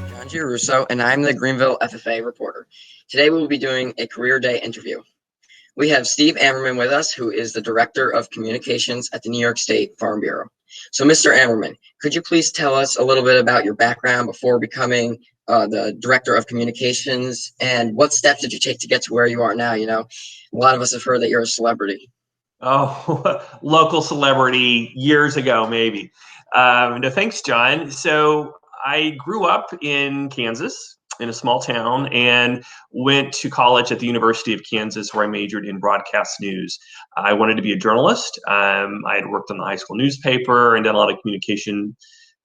John G. Russo, and I'm the Greenville FFA reporter. Today we will be doing a career day interview. We have Steve Ammerman with us, who is the Director of Communications at the New York State Farm Bureau. So, Mr. Ammerman, could you please tell us a little bit about your background before becoming the Director of Communications, and what steps did you take to get to where you are now? You know, a lot of us have heard that you're a celebrity. Oh, local celebrity years ago, maybe. No, thanks, John. So I grew up in Kansas, in a small town, and went to college at the University of Kansas, where I majored in broadcast news. I wanted to be a journalist. I had worked on the high school newspaper and done a lot of communication,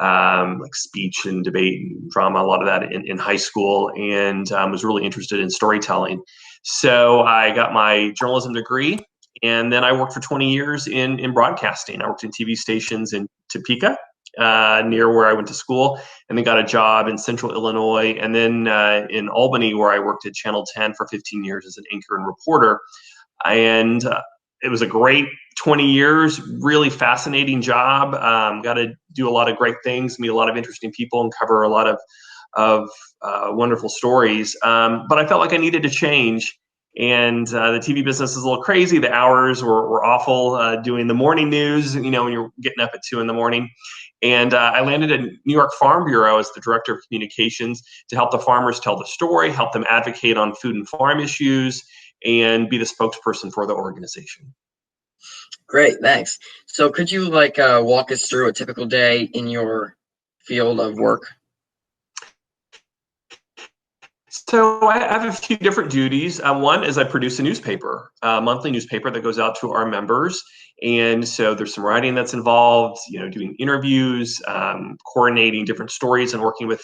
like speech and debate and drama, a lot of that in high school, and was really interested in storytelling. So I got my journalism degree, and then I worked for 20 years in broadcasting. I worked in TV stations in Topeka, near where I went to school, and then got a job in Central Illinois, and then in Albany, where I worked at Channel 10 for 15 years as an anchor and reporter. And it was a great 20 years, really fascinating job. Got to do a lot of great things, meet a lot of interesting people, and cover a lot of wonderful stories. But I felt like I needed to change. And the TV business is a little crazy. The hours were awful, doing the morning news, you know, when you're getting up at 2 a.m. And I landed at New York Farm Bureau as the Director of Communications to help the farmers tell the story, help them advocate on food and farm issues, and be the spokesperson for the organization. Great, thanks. So could you walk us through a typical day in your field of work? So I have a few different duties. One is I produce a newspaper, a monthly newspaper that goes out to our members. And so there's some writing that's involved, you know, doing interviews, coordinating different stories, and working with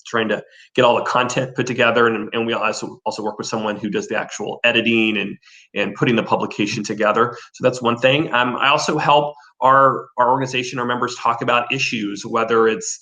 trying to get all the content put together. And we also work with someone who does the actual editing and putting the publication together. So that's one thing. I also help our organization, our members, talk about issues, whether it's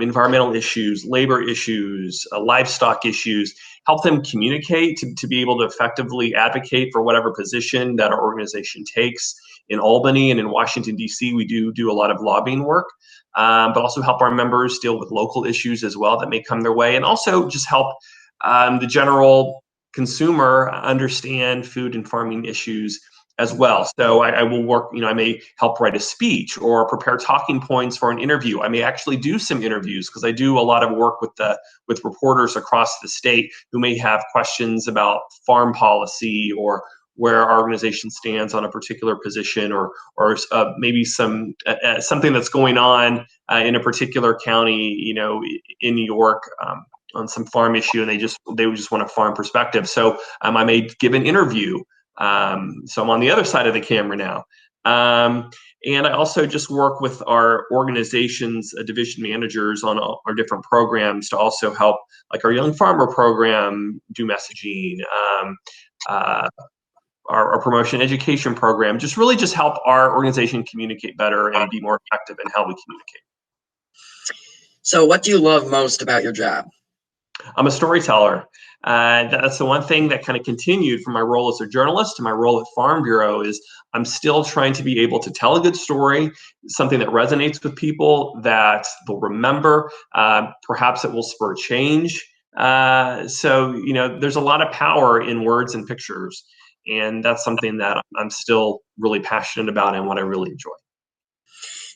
environmental issues, labor issues, livestock issues, help them communicate to be able to effectively advocate for whatever position that our organization takes. In Albany and in Washington, D.C., we do a lot of lobbying work, but also help our members deal with local issues as well that may come their way, and also just help the general consumer understand food and farming issues as well. So I will work, you know, I may help write a speech or prepare talking points for an interview. I may actually do some interviews because I do a lot of work with reporters across the state who may have questions about farm policy or where our organization stands on a particular position, or maybe something that's going on in a particular county, you know, in New York, on some farm issue, and they would just want a farm perspective. So I may give an interview. So I'm on the other side of the camera now. And I also just work with our organization's division managers on our different programs to also help, like our Young Farmer program, do messaging, our promotion education program, just help our organization communicate better and be more effective in how we communicate. So what do you love most about your job? I'm a storyteller. That's the one thing that kind of continued from my role as a journalist to my role at Farm Bureau. Is I'm still trying to be able to tell a good story, something that resonates with people, that they'll remember. Perhaps it will spur change. So, you know, there's a lot of power in words and pictures, and that's something that I'm still really passionate about and what I really enjoy.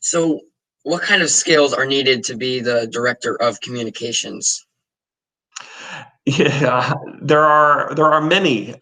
So what kind of skills are needed to be the Director of Communications? Yeah, there are many.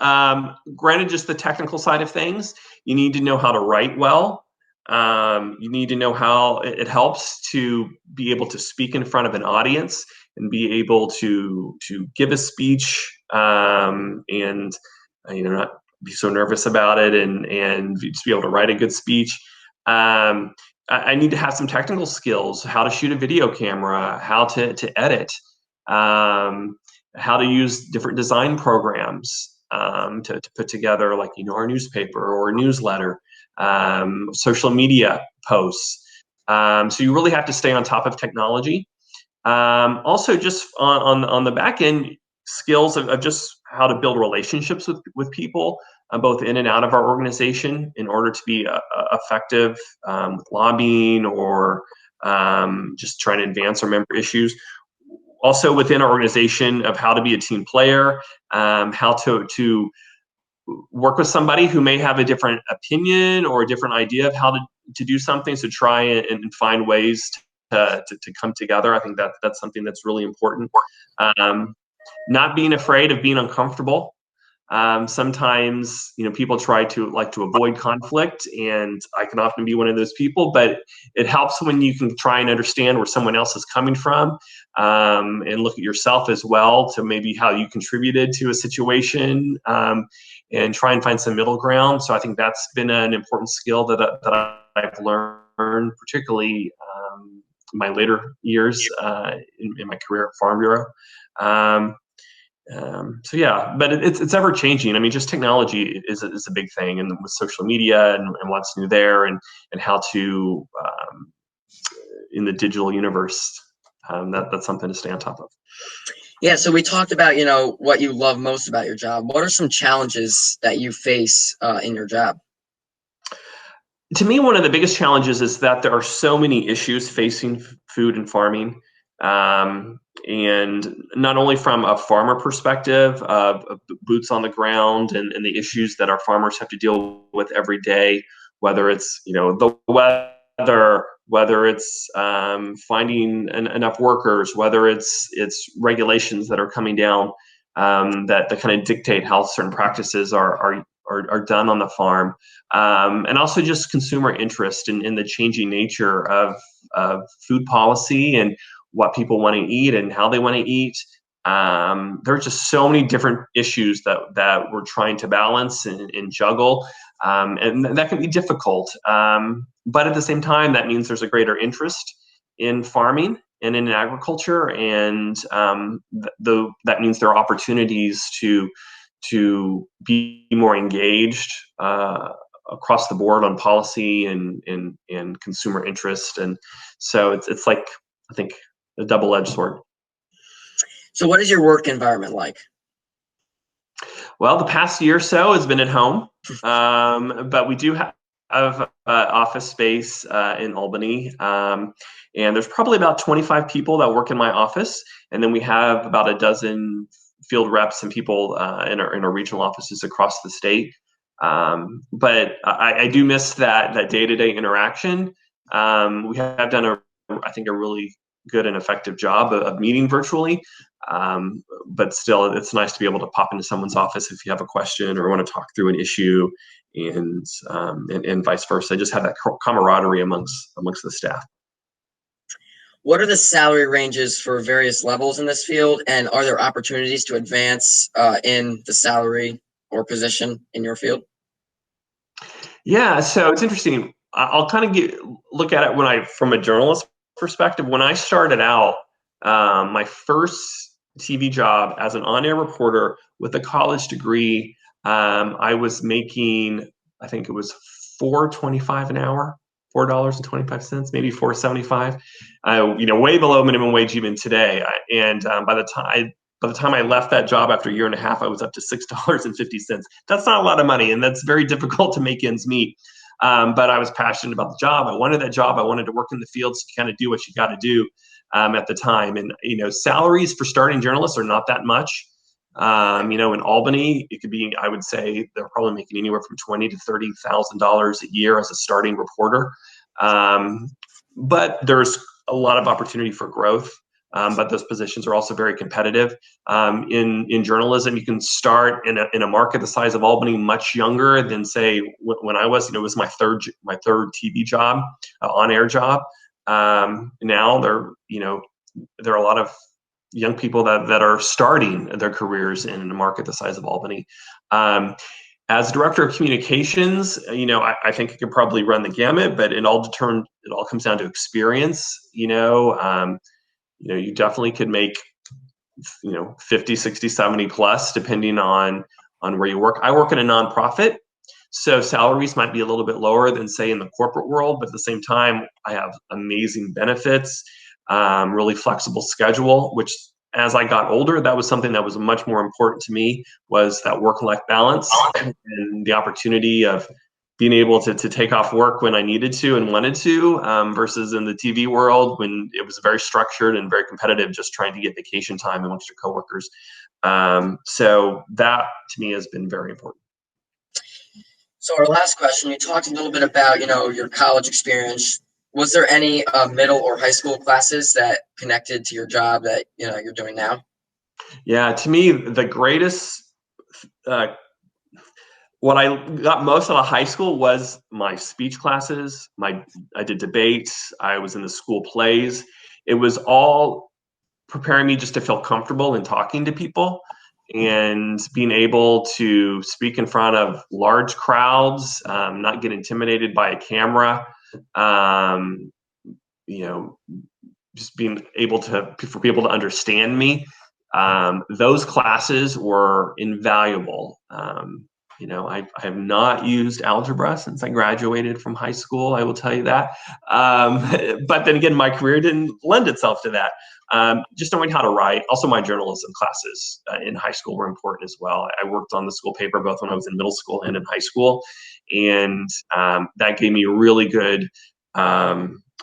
Granted, just the technical side of things, you need to know how to write well. You need to know how it helps to be able to speak in front of an audience and be able to give a speech, and you know, not be so nervous about it, and just be able to write a good speech. I need to have some technical skills: how to shoot a video camera, how to edit. How to use different design programs to put together, like, you know, our newspaper or a newsletter, social media posts. So you really have to stay on top of technology. Also, just on the back end, skills of just how to build relationships with people, both in and out of our organization in order to be effective with lobbying or just trying to advance our member issues. Also within our organization of how to be a team player, how to work with somebody who may have a different opinion or a different idea of how to do something, so try and find ways to come together. I think that's something that's really important. Not being afraid of being uncomfortable. Sometimes, people try to avoid conflict, and I can often be one of those people, but it helps when you can try and understand where someone else is coming from, and look at yourself as well to maybe how you contributed to a situation, and try and find some middle ground. So I think that's been an important skill that I've learned, particularly in my later years in my career at Farm Bureau. So yeah, but it's ever changing. I mean, just technology is a big thing, and with social media and what's new there, and how to in the digital universe, that's something to stay on top of. Yeah, so we talked about, what you love most about your job. What are some challenges that you face in your job? To me, one of the biggest challenges is that there are so many issues facing food and farming. And not only from a farmer perspective of boots on the ground and the issues that our farmers have to deal with every day, whether it's the weather, whether it's finding enough workers, whether it's regulations that are coming down that kind of dictate how certain practices are done on the farm, and also just consumer interest in the changing nature of food policy and what people want to eat and how they want to eat. There are just so many different issues that we're trying to balance and juggle, and that can be difficult. But at the same time, that means there's a greater interest in farming and in agriculture, and that means there are opportunities to be more engaged across the board on policy and consumer interest. And so it's like, I think, a double-edged sword. So what is your work environment like? Well, the past year or so has been at home, but we do have office space in Albany, and there's probably about 25 people that work in my office, and then we have about a dozen field reps and people in our regional offices across the state. But I do miss that day-to-day interaction. We have done I think a really good and effective job of meeting virtually. But still, it's nice to be able to pop into someone's office if you have a question or want to talk through an issue, and vice versa. Just have that camaraderie amongst the staff. What are the salary ranges for various levels in this field, and are there opportunities to advance in the salary or position in your field? Yeah, so it's interesting. I'll kind of look at it from a journalist perspective. When I started out, my first TV job as an on-air reporter with a college degree, I was making, I think it was $4.25 an hour, $4.25, maybe $4.75. Way below minimum wage even today. And by the time I left that job after a year and a half, I was up to $6.50. That's not a lot of money, and that's very difficult to make ends meet. But I was passionate about the job. I wanted that job. I wanted to work in the field, so you kind of do what you got to do at the time. And salaries for starting journalists are not that much. In Albany, it could be, I would say, they're probably making anywhere from $20,000 to $30,000 a year as a starting reporter. But there's a lot of opportunity for growth. But those positions are also very competitive. In journalism, you can start in a market the size of Albany much younger than, say, when I was. It was my third TV job, on-air job. Now there are a lot of young people that are starting their careers in a market the size of Albany. As director of communications, I think I could probably run the gamut, but it all comes down to experience. You definitely could make 50, 60, 70 plus, depending on where you work. I work in a nonprofit, so salaries might be a little bit lower than, say, in the corporate world, but at the same time, I have amazing benefits, really flexible schedule, which as I got older, that was something that was much more important to me, was that work-life balance and the opportunity of being able to take off work when I needed to and wanted to, versus in the TV world when it was very structured and very competitive, just trying to get vacation time amongst your coworkers. So that to me has been very important. So our last question, you talked a little bit about, your college experience. Was there any middle or high school classes that connected to your job that, you're doing now? Yeah, to me, the greatest, what I got most out of high school was my speech classes. I did debates. I was in the school plays. It was all preparing me just to feel comfortable in talking to people and being able to speak in front of large crowds, not get intimidated by a camera. Just being able for people to understand me. Those classes were invaluable. I have not used algebra since I graduated from high school, I will tell you that. But then again, my career didn't lend itself to that. Just knowing how to write. Also, my journalism classes in high school were important as well. I worked on the school paper both when I was in middle school and in high school. And that gave me a really good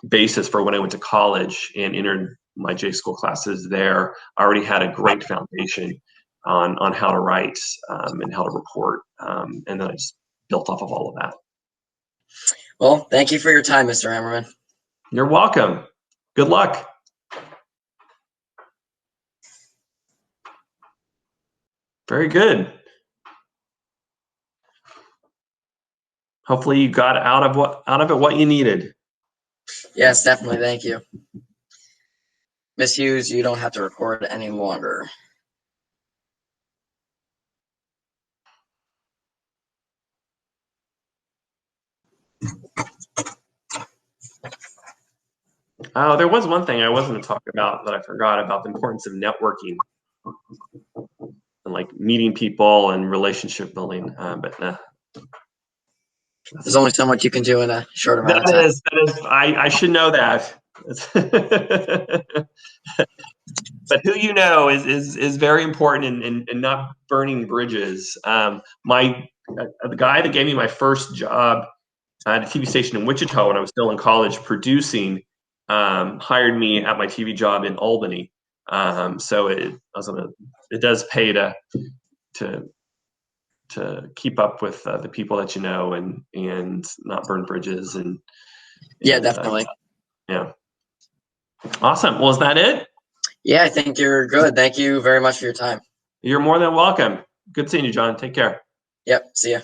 basis for when I went to college and entered my J school classes there. I already had a great foundation on how to write and how to report. And then I just built off of all of that. Well, thank you for your time, Mr. Ammerman. You're welcome. Good luck. Very good. Hopefully you got out of it what you needed. Yes, definitely. Thank you. Miss Hughes, you don't have to record any longer. Oh, there was one thing I was going to talk about that I forgot about, the importance of networking and like meeting people and relationship building. But there's only so much you can do in a short amount of time. That is, I should know that. But who you know is very important in not burning bridges. The guy that gave me my first job at a TV station in Wichita when I was still in college producing hired me at my TV job in Albany. So it does pay to keep up with the people that you know and not burn bridges and yeah, definitely. Yeah. Awesome. Well, is that it? Yeah, I think you're good. Thank you very much for your time. You're more than welcome. Good seeing you, John. Take care. Yep. See ya.